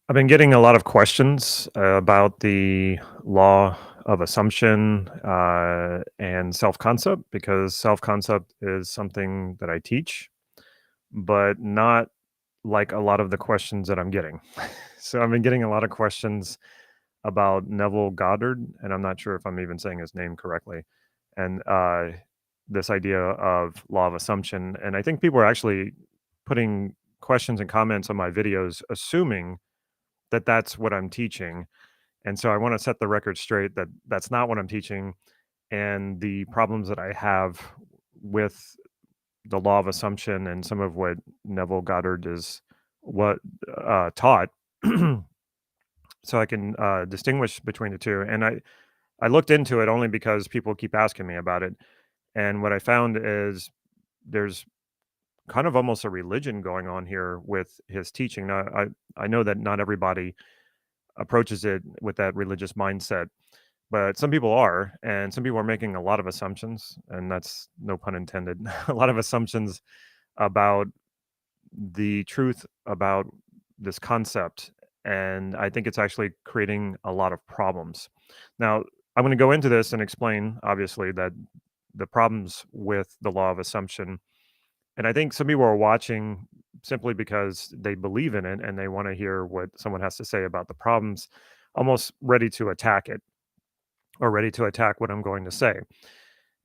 I've been getting a lot of questions about the law of assumption and self concept because self concept is something that I teach, but not like a lot of the questions that I'm getting. So I've been getting a lot of questions about Neville Goddard, and I'm not sure if I'm even saying his name correctly, and this idea of law of assumption. And I think people are actually putting questions and comments on my videos, assuming that that's what I'm teaching. And so I want to set the record straight that that's not what I'm teaching. And the problems that I have with the law of assumption and some of what Neville Goddard is what taught, so I can distinguish between the two. And I looked into it only because people keep asking me about it. And what I found is there's kind of almost a religion going on here with his teaching. Now, I know that not everybody approaches it with that religious mindset. But some people are, and some people are making a lot of assumptions, and that's no pun intended. A lot of assumptions about the truth about this concept. And I think it's actually creating a lot of problems. Now, I'm going to go into this and explain, obviously, that the problems with the law of assumption. And I think some people are watching simply because they believe in it and they want to hear what someone has to say about the problems, almost ready to attack it or ready to attack what I'm going to say.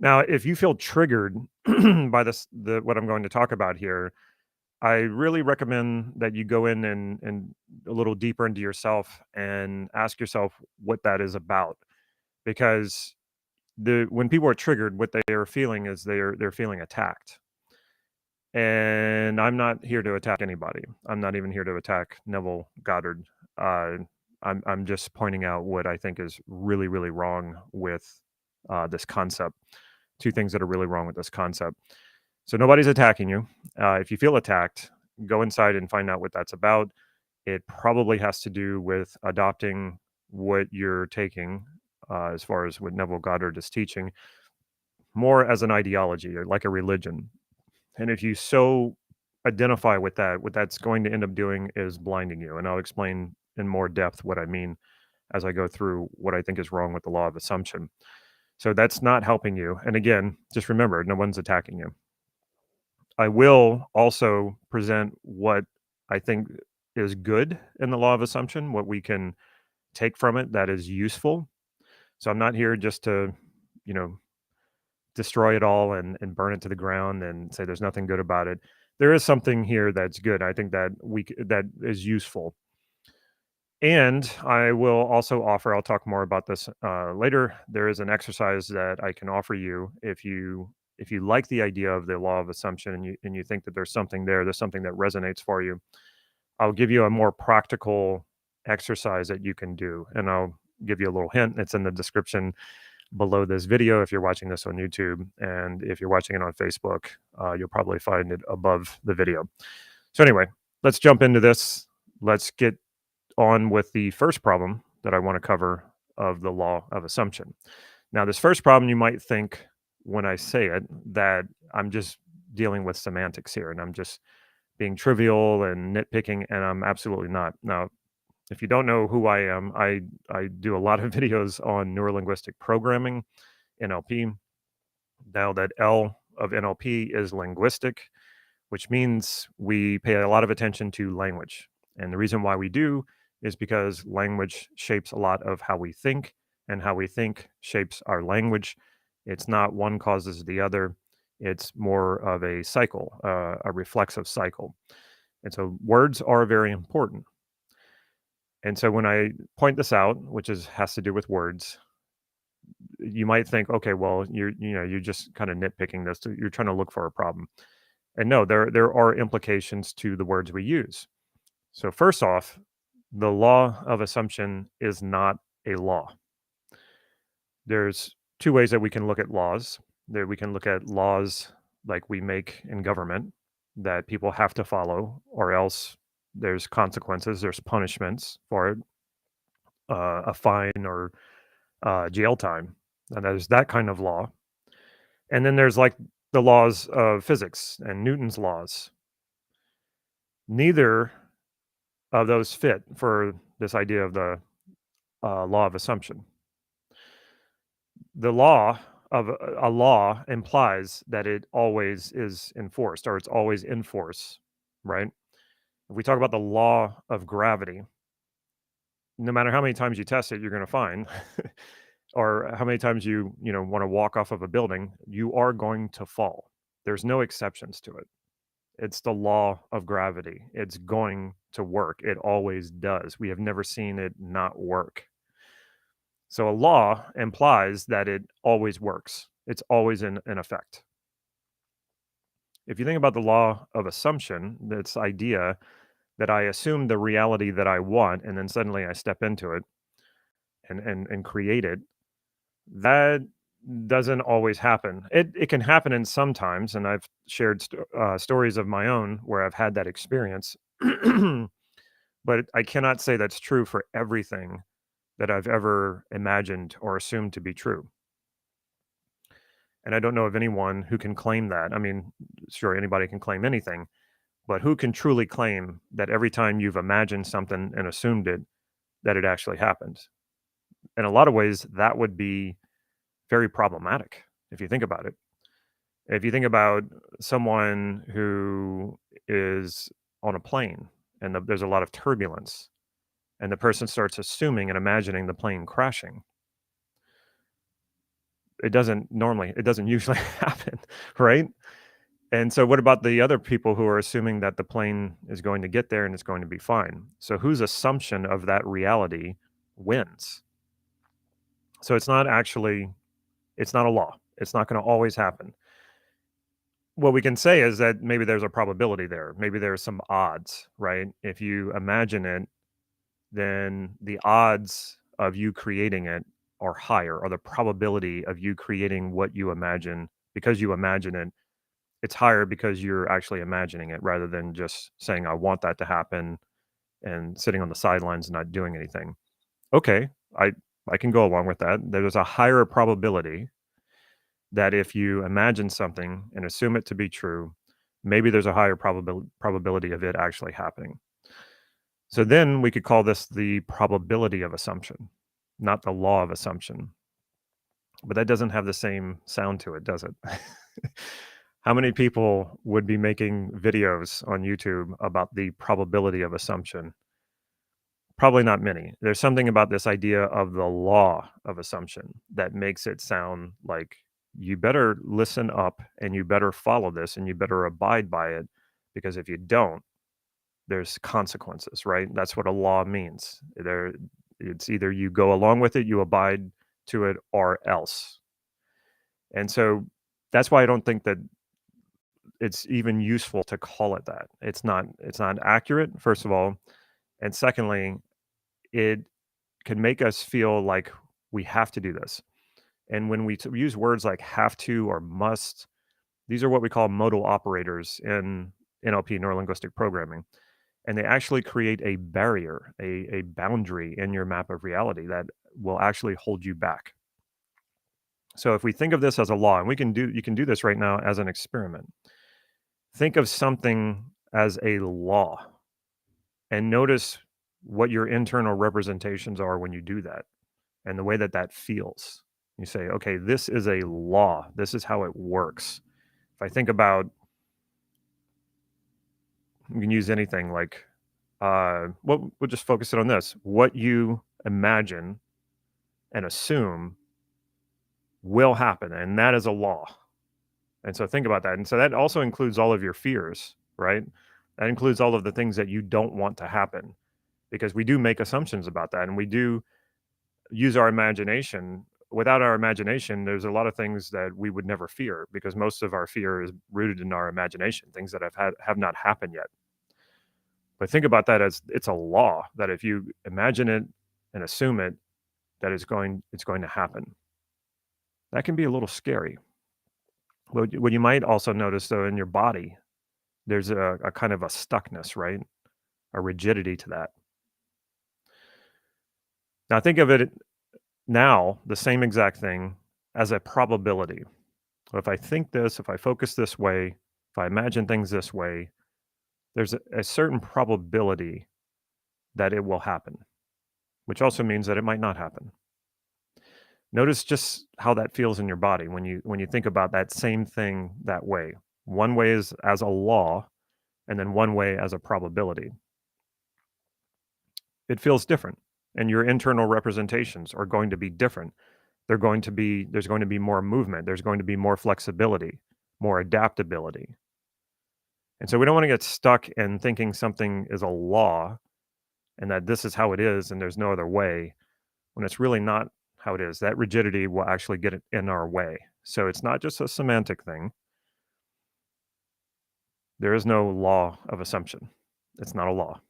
Now, if you feel triggered by what I'm going to talk about here, I really recommend that you go in and a little deeper into yourself and ask yourself what that is about. Because the when people are triggered, what they are feeling is they're feeling attacked. And I'm not here to attack anybody. I'm not even here to attack Neville Goddard. Uh, I'm just pointing out what I think is really, really wrong with this concept. Two things that are really wrong with this concept. So nobody's attacking you. If you feel attacked, go inside and find out what that's about. It probably has to do with adopting what you're taking, as far as what Neville Goddard is teaching, more as an ideology or like a religion. And if you so identify with that, what that's going to end up doing is blinding you. And I'll explain in more depth what I mean as I go through what I think is wrong with the law of assumption. So that's not helping you. And again, just remember, no one's attacking you. I will also present what I think is good in the law of assumption, what we can take from it that is useful. So I'm not here just to, you know, destroy it all and burn it to the ground and say there's nothing good about it. There is something here that's good. I think that that is useful. And I will also offer, I'll talk more about this later. There is an exercise that I can offer you if you like the idea of the law of assumption and you think that there's something that resonates for you. I'll give you a more practical exercise that you can do, and I'll give you a little hint. It's in the description below this video if you're watching this on YouTube, and if you're watching it on Facebook, you'll probably find it above the video. So anyway, let's jump into this. Let's get on with the first problem that I want to cover of the law of assumption. Now, this first problem, you might think when I say it that I'm just dealing with semantics here and I'm just being trivial and nitpicking, and I'm absolutely not. Now, if you don't know who I am, I do a lot of videos on Neuro Linguistic Programming, NLP. Now, that L of NLP is linguistic, which means we pay a lot of attention to language. And the reason why we do is because language shapes a lot of how we think, and how we think shapes our language. It's not one causes the other, it's more of a cycle, a reflexive cycle. And so words are very important. And so when I point this out, which has to do with words, you might think, okay, well, you're just kind of nitpicking this. You're trying to look for a problem. And no, there are implications to the words we use. So first off, the law of assumption is not a law. There's two ways that we can look at laws. There we can look at laws like we make in government that people have to follow, or else there's consequences, there's punishments for it, a fine or jail time. And there's that kind of law. And then there's like the laws of physics and Newton's laws. Neither of those fit for this idea of the law of assumption. The law of a law implies that it always is enforced or it's always in force, right? If we talk about the law of gravity, no matter how many times you test it, you're going to find, or how many times you want to walk off of a building, you are going to fall. There's no exceptions to it. It's the law of gravity. It's going to work. It always does. We have never seen it not work. So a law implies that it always works. It's always in effect. If you think about the law of assumption, this idea that I assume the reality that I want and then suddenly I step into it and create it, that doesn't always happen. It can happen in sometimes, and I've shared stories of my own where I've had that experience. But I cannot say that's true for everything that I've ever imagined or assumed to be true. And I don't know of anyone who can claim that. I mean, sure, anybody can claim anything, but who can truly claim that every time you've imagined something and assumed it, that it actually happened? In a lot of ways, that would be very problematic if you think about it. If you think about someone who is on a plane and there's a lot of turbulence, and the person starts assuming and imagining the plane crashing, it doesn't usually happen, right? And so what about the other people who are assuming that the plane is going to get there and it's going to be fine? So whose assumption of that reality wins? So it's not a law. It's not going to always happen. What we can say is that maybe there's a probability there. Maybe there's some odds, right? If you imagine it, then the odds of you creating it are higher, or the probability of you creating what you imagine because you imagine it, it's higher because you're actually imagining it rather than just saying, I want that to happen and sitting on the sidelines and not doing anything. Okay, I I can go along with that. There's a higher probability that if you imagine something and assume it to be true, maybe there's a higher probability of it actually happening. So then we could call this the probability of assumption, not the law of assumption. But that doesn't have the same sound to it, does it? How many people would be making videos on YouTube about the probability of assumption? Probably not many. There's something about this idea of the law of assumption that makes it sound like you better listen up and you better follow this and you better abide by it because if you don't, there's consequences, right? That's what a law means. It's either you go along with it, you abide to it, or else. And so that's why I don't think that it's even useful to call it that. It's not accurate, first of all, and secondly, it can make us feel like we have to do this. And when we use words like have to or must, these are what we call modal operators in NLP, Neuro Linguistic Programming. And they actually create a barrier, a boundary in your map of reality that will actually hold you back. So if we think of this as a law, and you can do this right now as an experiment. Think of something as a law and notice what your internal representations are when you do that and the way that that feels. You say, okay, this is a law. This is how it works. If I think about, you can use anything like, we'll just focus it on this. What you imagine and assume will happen, and that is a law. And so think about that. And so that also includes all of your fears, right? That includes all of the things that you don't want to happen because we do make assumptions about that and we do use our imagination. Without our imagination, there's a lot of things that we would never fear because most of our fear is rooted in our imagination, things that have not happened yet. But think about that as it's a law that if you imagine it and assume it, that it's going to happen. That can be a little scary. What you might also notice though in your body, there's a kind of a stuckness, right? A rigidity to that. Now think of it now, the same exact thing as a probability. If I think this, if I focus this way, if I imagine things this way, there's a certain probability that it will happen, which also means that it might not happen. Notice just how that feels in your body when you think about that same thing that way. One way is as a law, and then one way as a probability. It feels different, and your internal representations are going to be different. There's going to be more movement, there's going to be more flexibility, more adaptability. And so we don't want to get stuck in thinking something is a law and that this is how it is and there's no other way when it's really not how it is. That rigidity will actually get it in our way. So it's not just a semantic thing. There is no law of assumption. It's not a law.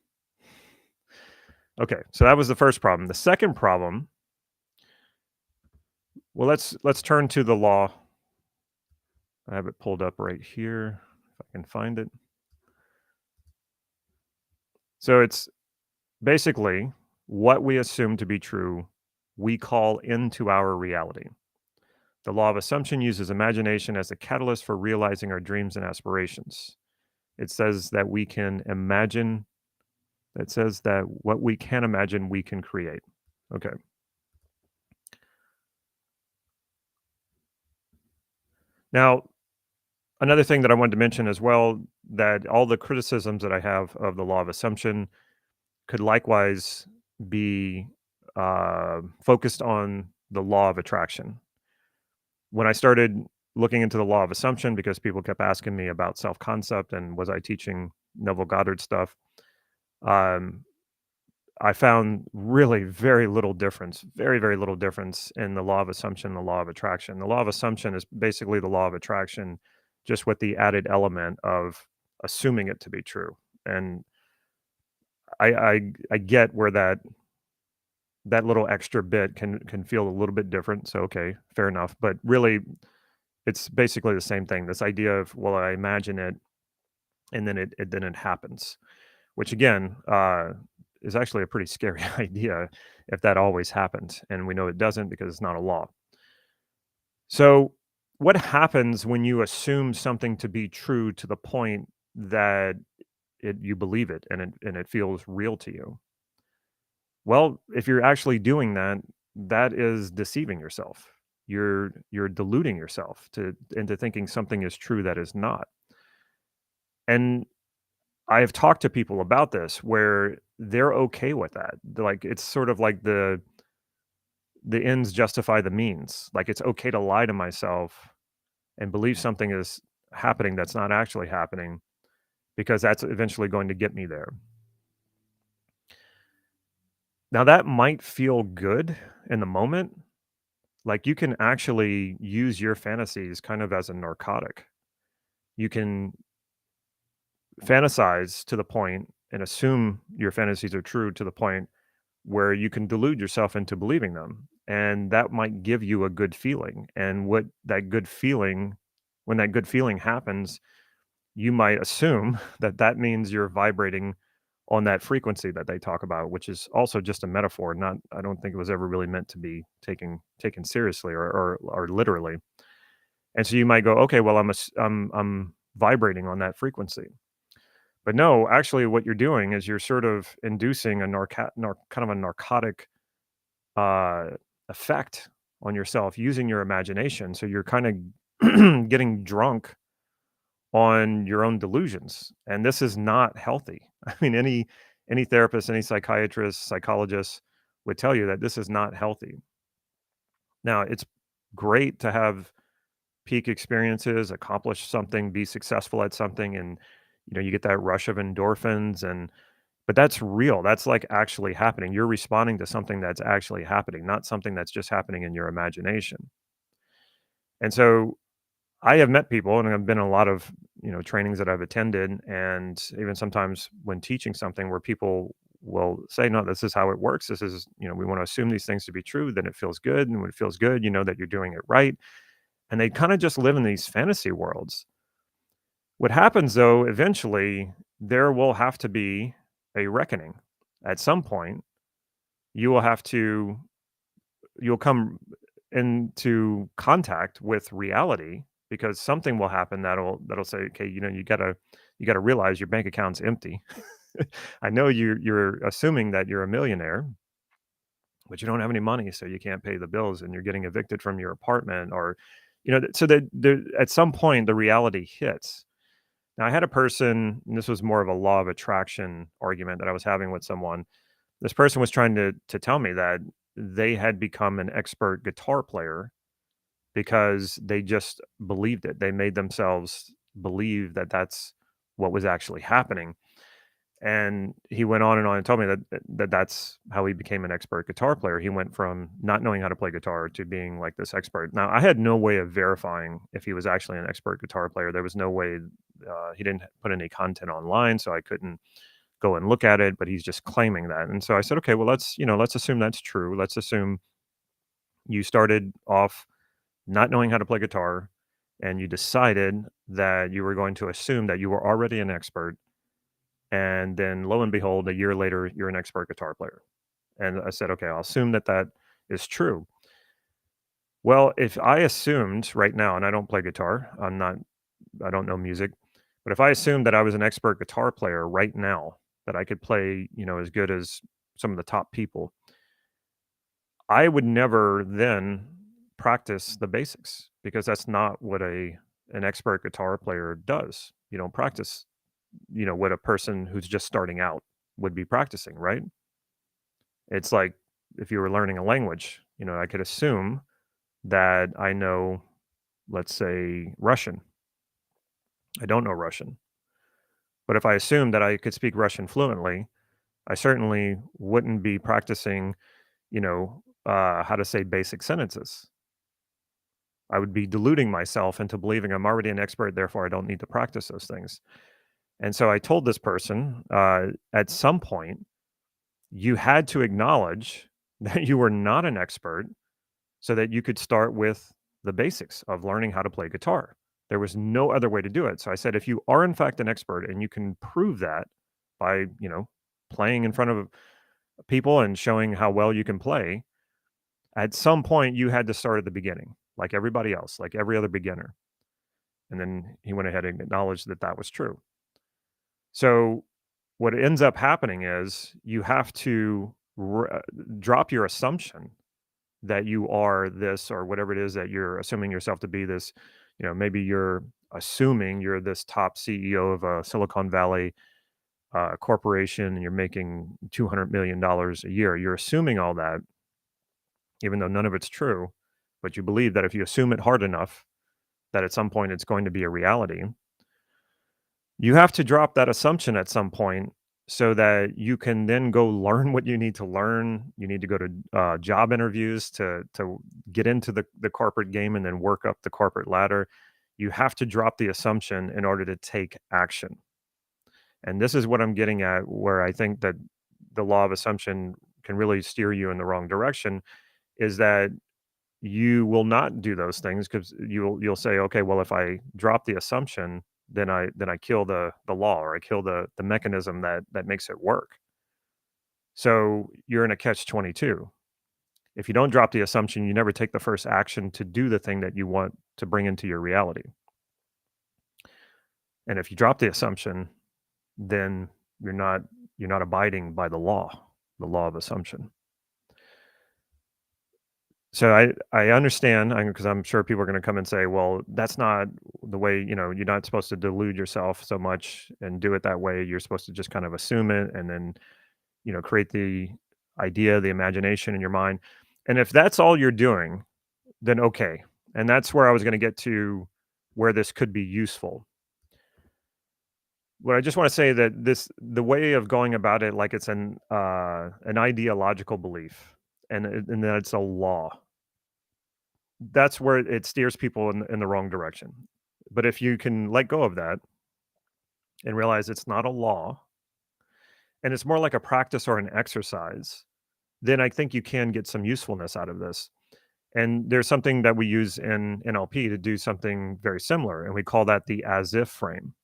Okay, so that was the first problem. The second problem, well, let's turn to the law. I have it pulled up right here if I can find it. So it's basically what we assume to be true, we call into our reality. The law of assumption uses imagination as a catalyst for realizing our dreams and aspirations. It says that we can imagine, it says that what we can imagine, we can create. Okay. Now, another thing that I wanted to mention as well, that all the criticisms that I have of the law of assumption could likewise be focused on the law of attraction. When I started looking into the law of assumption, because people kept asking me about self concept and was I teaching Neville Goddard stuff, um, I found really very little difference, very, very little difference in the law of assumption and the law of attraction. The law of assumption is basically the law of attraction, just with the added element of assuming it to be true. And I get where that little extra bit can feel a little bit different. So okay, fair enough. But really, it's basically the same thing. This idea of, well, I imagine it, and then it happens, which again is actually a pretty scary idea if that always happens, and we know it doesn't because it's not a law. So, what happens when you assume something to be true to the point that you believe it and it feels real to you? Well, if you're actually doing that, that is deceiving yourself. You're deluding yourself into thinking something is true that is not. And I have talked to people about this where they're okay with that. Like it's sort of like the ends justify the means. Like it's okay to lie to myself and believe something is happening that's not actually happening because that's eventually going to get me there. Now that might feel good in the moment. Like you can actually use your fantasies kind of as a narcotic. You can fantasize to the point and assume your fantasies are true to the point where you can delude yourself into believing them. And that might give you a good feeling. And what that good feeling, when that good feeling happens, you might assume that that means you're vibrating on that frequency that they talk about, which is also just a metaphor. Not, I don't think it was ever really meant to be taken seriously or literally. And so you might go, okay, well, I'm vibrating on that frequency. But no, actually, what you're doing is you're sort of inducing a kind of a narcotic uh, effect on yourself using your imagination. So you're kind of getting drunk on your own delusions, and this is not healthy. I mean, any therapist, any psychiatrist, psychologist would tell you that this is not healthy. Now, it's great to have peak experiences, accomplish something, be successful at something, and you get that rush of endorphins but that's real. That's like actually happening. You're responding to something that's actually happening, not something that's just happening in your imagination. And so I have met people and I've been in a lot of, trainings that I've attended and even sometimes when teaching something where people will say, no, this is how it works. This is, we want to assume these things to be true, then it feels good. And when it feels good, you know that you're doing it right. And they kind of just live in these fantasy worlds. What happens though, eventually there will have to be a reckoning. At some point, you will have to you'll come into contact with reality because something will happen that'll say, okay, you gotta realize your bank account's empty. I know you're assuming that you're a millionaire, but you don't have any money, so you can't pay the bills, and you're getting evicted from your apartment, or so that there at some point the reality hits. Now, I had a person, and this was more of a law of attraction argument that I was having with someone. This person was trying to tell me that they had become an expert guitar player because they just believed it. They made themselves believe that that's what was actually happening. And he went on and told me that's how he became an expert guitar player. He went from not knowing how to play guitar to being like this expert. Now, I had no way of verifying if he was actually an expert guitar player. There was no way. He didn't put any content online, so I couldn't go and look at it. But he's just claiming that. And so I said, okay, well, let's assume that's true. Let's assume you started off not knowing how to play guitar, and you decided that you were going to assume that you were already an expert, and then lo and behold, a year later, you're an expert guitar player. And I said, okay, I'll assume that that is true. Well, if I assumed right now, and I don't play guitar, I don't know music, but if I assumed that I was an expert guitar player right now, that I could play, as good as some of the top people, I would never then practice the basics, because that's not what an expert guitar player does. You don't practice, what a person who's just starting out would be practicing, right? It's like if you were learning a language, I could assume that I know, let's say, Russian. I don't know Russian. But if I assumed that I could speak Russian fluently, I certainly wouldn't be practicing, how to say basic sentences. I would be deluding myself into believing I'm already an expert, therefore I don't need to practice those things. And so I told this person, at some point, you had to acknowledge that you were not an expert so that you could start with the basics of learning how to play guitar. There was no other way to do it. So I said, if you are in fact an expert and you can prove that by, playing in front of people and showing how well you can play, at some point you had to start at the beginning, like everybody else, like every other beginner. And then he went ahead and acknowledged that that was true. So what ends up happening is you have to drop your assumption that you are this, or whatever it is that you're assuming yourself to be. This, maybe you're assuming you're this top CEO of a Silicon Valley corporation, and you're making $200 million a year. You're assuming all that, even though none of it's true, but you believe that if you assume it hard enough, that at some point it's going to be a reality. You have to drop that assumption at some point so that you can then go learn what you need to learn. You need to go to job interviews to get into the corporate game and then work up the corporate ladder. You have to drop the assumption in order to take action. And this is what I'm getting at, where I think that the law of assumption can really steer you in the wrong direction, is that you will not do those things because you'll say, okay, well, if I drop the assumption, then I kill the law, or I kill the mechanism that makes it work. So you're in a catch 22. If you don't drop the assumption, you never take the first action to do the thing that you want to bring into your reality. And if you drop the assumption, then you're not abiding by the law of assumption. So I understand, because I'm sure people are going to come and say, well, that's not the way, you're not supposed to delude yourself so much and do it that way. You're supposed to just kind of assume it, and then, create the idea, the imagination in your mind. And if that's all you're doing, then okay. And that's where I was going to get to, where this could be useful. What I just want to say, that the way of going about it, like it's an ideological belief, and that it's a law, that's where it steers people in the wrong direction. But if you can let go of that and realize it's not a law, and it's more like a practice or an exercise, then I think you can get some usefulness out of this. And there's something that we use in NLP to do something very similar, and we call that the as if frame.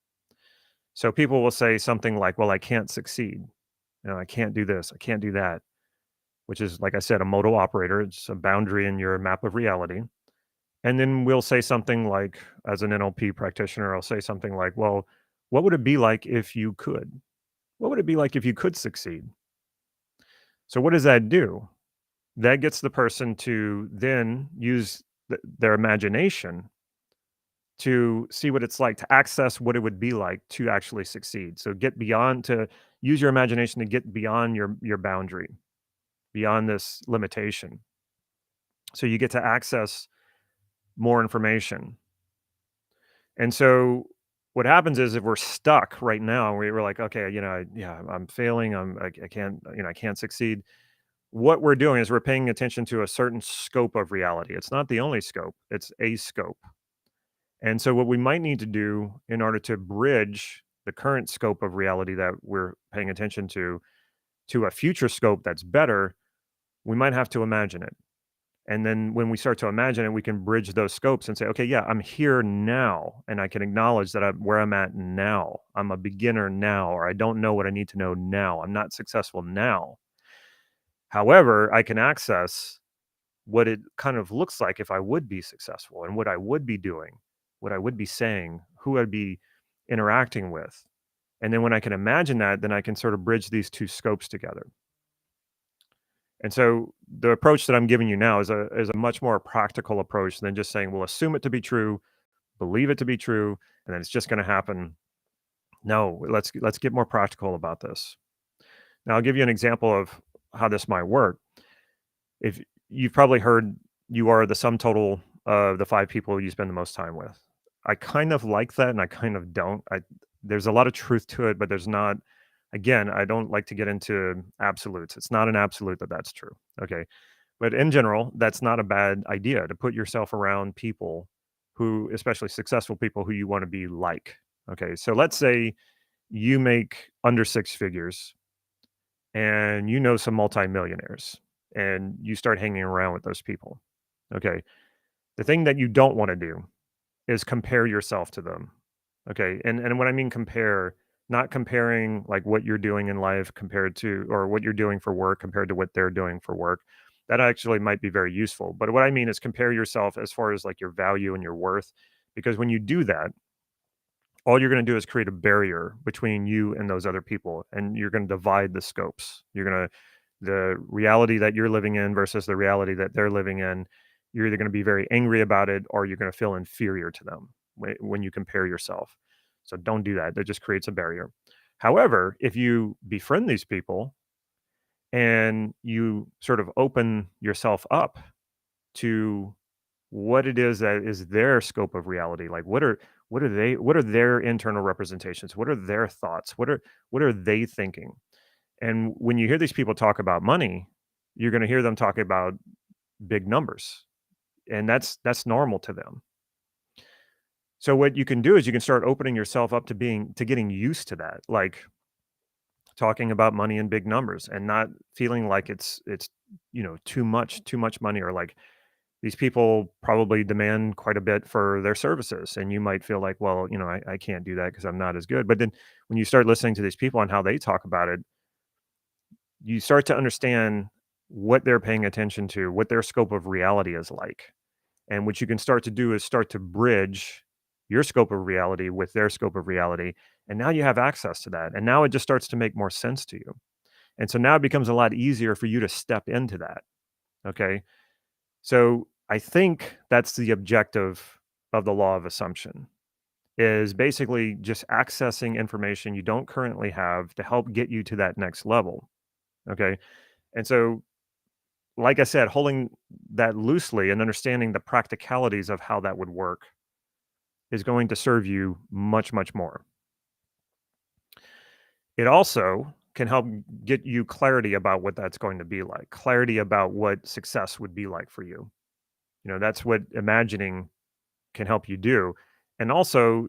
So people will say something like, well, I can't succeed. I can't do this. I can't do that, which is, like I said, a modal operator. It's a boundary in your map of reality. And then we'll say something like, as an NLP practitioner, I'll say something like, well, what would it be like if you could? What would it be like if you could succeed? So what does that do? That gets the person to then use their imagination to see what it's like to access what it would be like to actually succeed. So get beyond to use your imagination to get beyond your boundary, beyond this limitation. So you get to access more information. And so what happens is if we're stuck right now, we're like, okay, yeah, I'm failing. I can't, I can't succeed. What we're doing is we're paying attention to a certain scope of reality. It's not the only scope, it's a scope. And so what we might need to do in order to bridge the current scope of reality that we're paying attention to a future scope that's better, we might have to imagine it. And then when we start to imagine it, we can bridge those scopes and say, okay, yeah, I'm here now. And I can acknowledge that I'm where I'm at now. I'm a beginner now, or I don't know what I need to know now. I'm not successful now. However, I can access what it kind of looks like if I would be successful and what I would be doing, what I would be saying, who I'd be interacting with. And then when I can imagine that, then I can sort of bridge these two scopes together. And so the approach that I'm giving you now is a much more practical approach than just saying, well, assume it to be true, believe it to be true, and then it's just going to happen. No, let's get more practical about this. Now I'll give you an example of how this might work. If you've probably heard you are the sum total of the 5 people you spend the most time with. I kind of like that and I kind of don't. There's a lot of truth to it, but there's not. Again, I don't like to get into absolutes. It's not an absolute that that's true. Okay. But in general, that's not a bad idea to put yourself around people who, especially successful people who you want to be like. Okay. So let's say you make under 6 figures and you know some multimillionaires and you start hanging around with those people. Okay. The thing that you don't want to do is compare yourself to them. Okay. And when I mean compare, not comparing like what you're doing in life compared to or what you're doing for work compared to what they're doing for work. That actually might be very useful. But what I mean is compare yourself as far as like your value and your worth. Because when you do that, all you're going to do is create a barrier between you and those other people. And you're going to divide the scopes. The reality that you're living in versus the reality that they're living in, you're either going to be very angry about it or you're going to feel inferior to them when you compare yourself. So don't do that. That just creates a barrier. However, if you befriend these people and you sort of open yourself up to what it is that is their scope of reality, like what are their internal representations? What are their thoughts? What are they thinking? And when you hear these people talk about money, you're going to hear them talking about big numbers, and that's normal to them. So what you can do is you can start opening yourself up to getting used to that, like talking about money and big numbers and not feeling like it's too much money, or like these people probably demand quite a bit for their services and you might feel like, well, I can't do that because I'm not as good. But then when you start listening to these people and how they talk about it, you start to understand what they're paying attention to, what their scope of reality is like. And what you can start to do is start to bridge your scope of reality with their scope of reality. And now you have access to that. And now it just starts to make more sense to you. And so now it becomes a lot easier for you to step into that. Okay. So I think that's the objective of the law of assumption, is basically just accessing information you don't currently have to help get you to that next level. Okay. And so, like I said, holding that loosely and understanding the practicalities of how that would work is going to serve you much, much more. It also can help get you clarity about what that's going to be like, clarity about what success would be like for you. That's what imagining can help you do. And also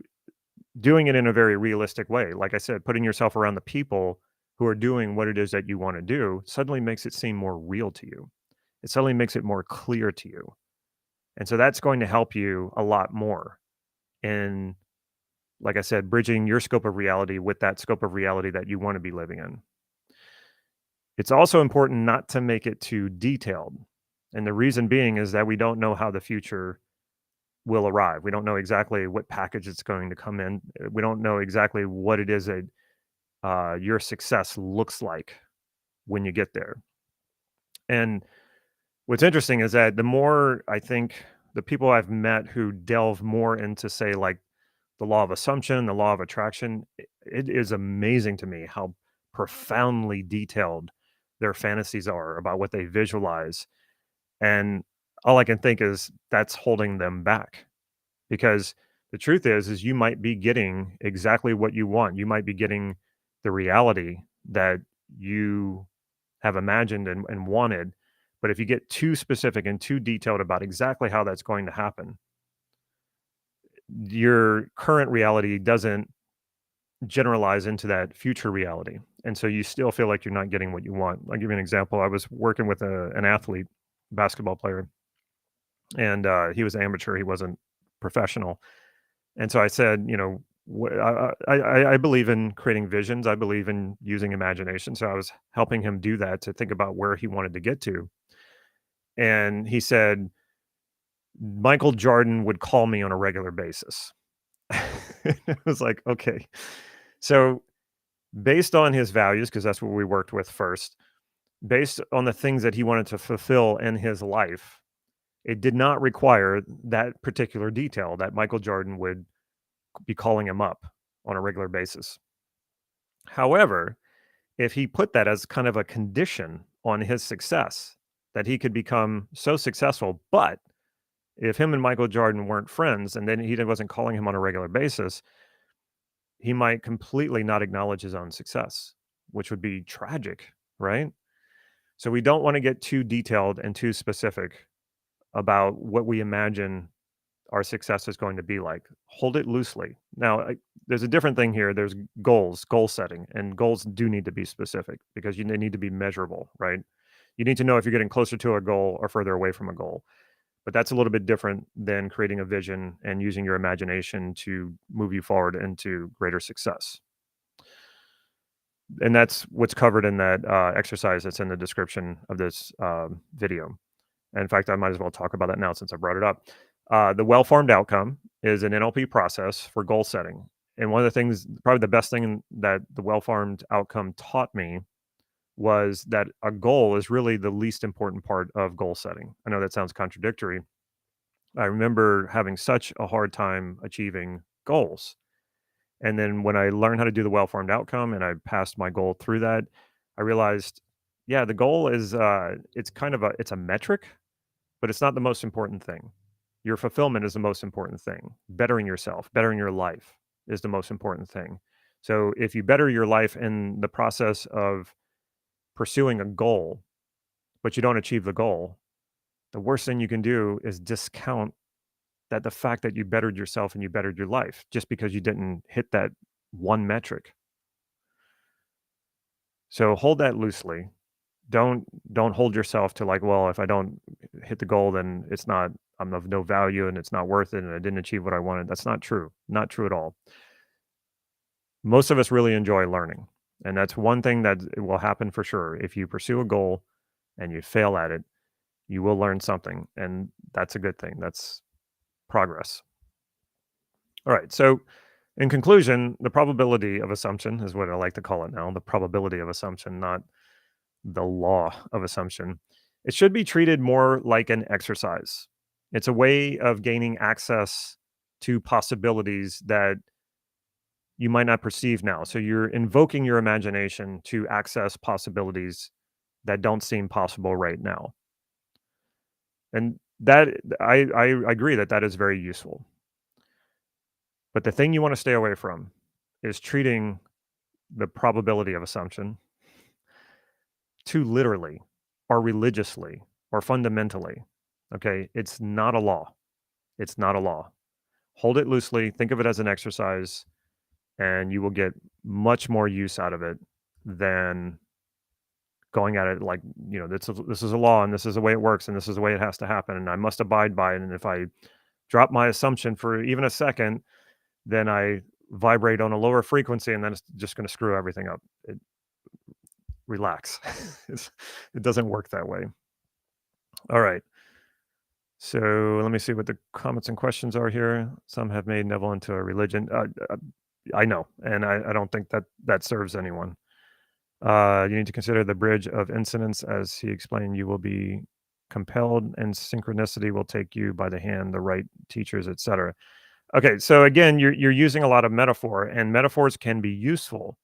doing it in a very realistic way. Like I said, putting yourself around the people who are doing what it is that you want to do suddenly makes it seem more real to you. It suddenly makes it more clear to you. And so that's going to help you a lot more in, like I said, bridging your scope of reality with that scope of reality that you want to be living in. It's also important not to make it too detailed. And the reason being is that we don't know how the future will arrive. We don't know exactly what package it's going to come in. We don't know exactly what it is that your success looks like when you get there. And what's interesting is that the more I think the people I've met who delve more into, say, like the law of assumption, the law of attraction, it is amazing to me how profoundly detailed their fantasies are about what they visualize. And all I can think is that's holding them back, because the truth is you might be getting exactly what you want. You might be getting the reality that you have imagined and wanted. But if you get too specific and too detailed about exactly how that's going to happen, your current reality doesn't generalize into that future reality. And so you still feel like you're not getting what you want. I'll give you an example. I was working with an athlete, basketball player, and he was amateur. He wasn't professional. And so I said, I believe in creating visions. I believe in using imagination. So I was helping him do that, to think about where he wanted to get to. And he said, Michael Jordan would call me on a regular basis. It was like, okay. So based on his values, because that's what we worked with first, based on the things that he wanted to fulfill in his life, it did not require that particular detail that Michael Jordan would be calling him up on a regular basis. However, if he put that as kind of a condition on his success, that he could become so successful, but if him and Michael Jordan weren't friends and then he wasn't calling him on a regular basis, he might completely not acknowledge his own success, which would be tragic, right? So we don't want to get too detailed and too specific about what we imagine our success is going to be like. Hold it loosely. Now, there's a different thing here. There's goals, goal setting, and goals do need to be specific, because they need to be measurable, right? You need to know if you're getting closer to a goal or further away from a goal. But that's a little bit different than creating a vision and using your imagination to move you forward into greater success. And that's what's covered in that exercise that's in the description of this video. And in fact, I might as well talk about that now since I brought it up. The well-formed outcome is an NLP process for goal setting. And one of the things, probably the best thing that the well-formed outcome taught me, was that a goal is really the least important part of goal setting. I know that sounds contradictory. I remember having such a hard time achieving goals. And then when I learned how to do the well-formed outcome and I passed my goal through that, I realized, yeah, the goal is it's kind of it's a metric, but it's not the most important thing. Your fulfillment is the most important thing. Bettering yourself, bettering your life is the most important thing. So if you better your life in the process of pursuing a goal, but you don't achieve the goal, the worst thing you can do is discount that the fact that you bettered yourself and you bettered your life just because you didn't hit that one metric. So hold that loosely. Don't hold yourself to, like, well, if I don't hit the goal, then I'm of no value and it's not worth it and I didn't achieve what I wanted. That's not true. Not true at all. Most of us really enjoy learning. And that's one thing that will happen for sure. If you pursue a goal and you fail at it, you will learn something. And that's a good thing. That's progress. All right. So, in conclusion, the probability of assumption is what I like to call it now, the probability of assumption, not the law of assumption. It should be treated more like an exercise. It's a way of gaining access to possibilities that you might not perceive now. So you're invoking your imagination to access possibilities that don't seem possible right now. And that I agree that that is very useful. But the thing you want to stay away from is treating the probability of assumption too literally or religiously or fundamentally. Okay. It's not a law. It's not a law. Hold it loosely. Think of it as an exercise, and you will get much more use out of it than going at it like, this is a law and this is the way it works and this is the way it has to happen. And I must abide by it. And if I drop my assumption for even a second, then I vibrate on a lower frequency and then it's just going to screw everything up. Relax. It doesn't work that way. All right. So let me see what the comments and questions are here. Some have made Neville into a religion. I know, and I don't think that that serves anyone. You need to consider the bridge of incidents, as he explained. You will be compelled, and synchronicity will take you by the hand, the right teachers, etc. Okay, so again, you're using a lot of metaphor, and metaphors can be useful,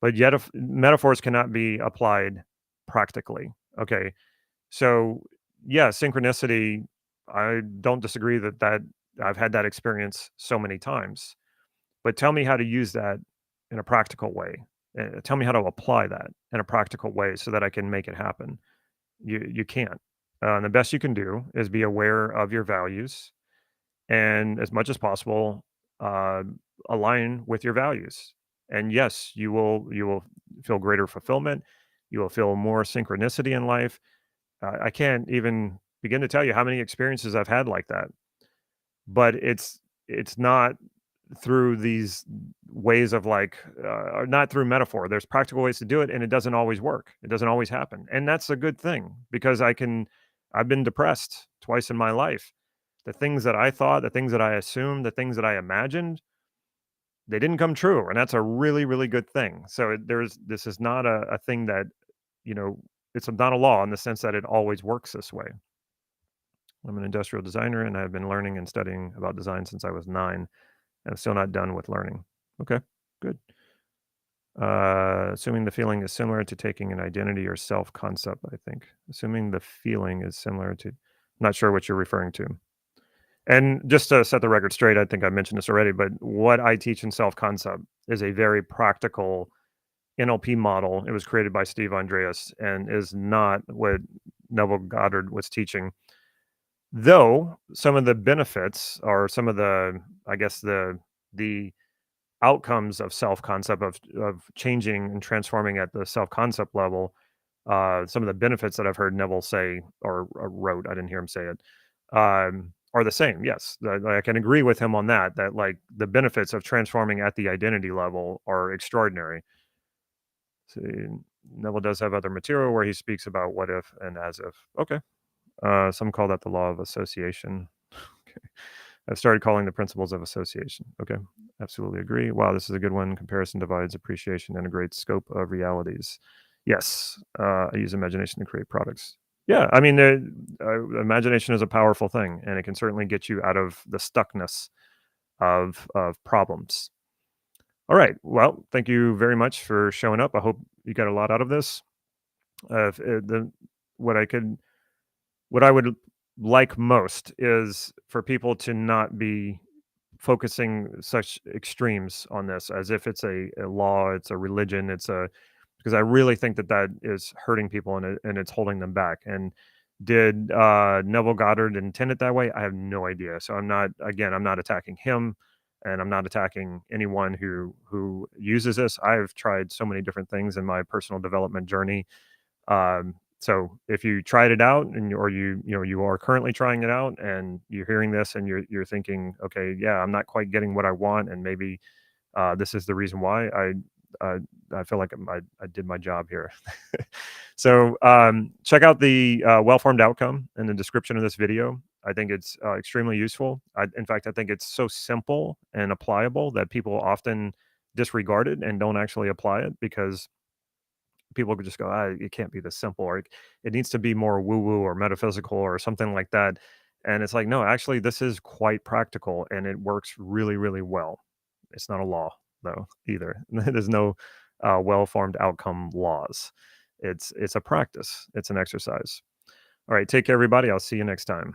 but yet if metaphors cannot be applied practically. Okay, so yeah, synchronicity. I don't disagree that I've had that experience so many times, but tell me how to use that in a practical way. Tell me how to apply that in a practical way so that I can make it happen. You can't. And the best you can do is be aware of your values and as much as possible uh, align with your values. And yes, you will feel greater fulfillment. You will feel more synchronicity in life. I can't even begin to tell you how many experiences I've had like that. But it's not through these ways of like, or not through metaphor. There's practical ways to do it, and it doesn't always work. It doesn't always happen, and that's a good thing because I've been depressed twice in my life. The things that I thought, the things that I assumed, the things that I imagined, they didn't come true, and that's a really, really good thing. So there's this is not a thing that you know it's not a law in the sense that it always works this way. I'm an industrial designer, and I've been learning and studying about design since I was 9. I'm still not done with learning. Okay, good. Assuming the feeling is similar to taking an identity or self concept, I think. Assuming the feeling is similar to, not sure what you're referring to. And just to set the record straight, I think I mentioned this already, but what I teach in self concept is a very practical NLP model. It was created by Steve Andreas and is not what Neville Goddard was teaching. Though some of the benefits or some of the, I guess the outcomes of self-concept of changing and transforming at the self-concept level, some of the benefits that I've heard Neville say or wrote, I didn't hear him say it, are the same. Yes, I can agree with him on that. That like the benefits of transforming at the identity level are extraordinary. See, Neville does have other material where he speaks about what if and as if. Okay, some call that the law of association. Okay. I've started calling the principles of association. Okay. Absolutely agree. Wow, this is a good one. Comparison divides appreciation, integrates scope of realities. Yes. I use imagination to create products. Yeah. I mean, imagination is a powerful thing and it can certainly get you out of the stuckness of problems. All right. Well, thank you very much for showing up. I hope you got a lot out of this. If, what I could what I would like most is for people to not be focusing such extremes on this as if it's a law, it's a religion, it's a because I really think that that is hurting people and it's holding them back. And did Neville Goddard intend it that way? I have no idea. So I'm not attacking him, and I'm not attacking anyone who uses this. I've tried so many different things in my personal development journey, so if you tried it out and or you know you are currently trying it out and you're hearing this and you're thinking, okay, yeah, I'm not quite getting what I want, and maybe this is the reason why uh, I feel like I did my job here. So check out the well-formed outcome in the description of this video. I think it's extremely useful. In fact, I think it's so simple and applicable that people often disregard it and don't actually apply it because people could just go, it can't be this simple, or it needs to be more woo woo or metaphysical or something like that. And it's like, no, actually, this is quite practical and it works really, really well. It's not a law, though, either. There's no well formed outcome laws. It's a practice, it's an exercise. All right. Take care, everybody. I'll see you next time.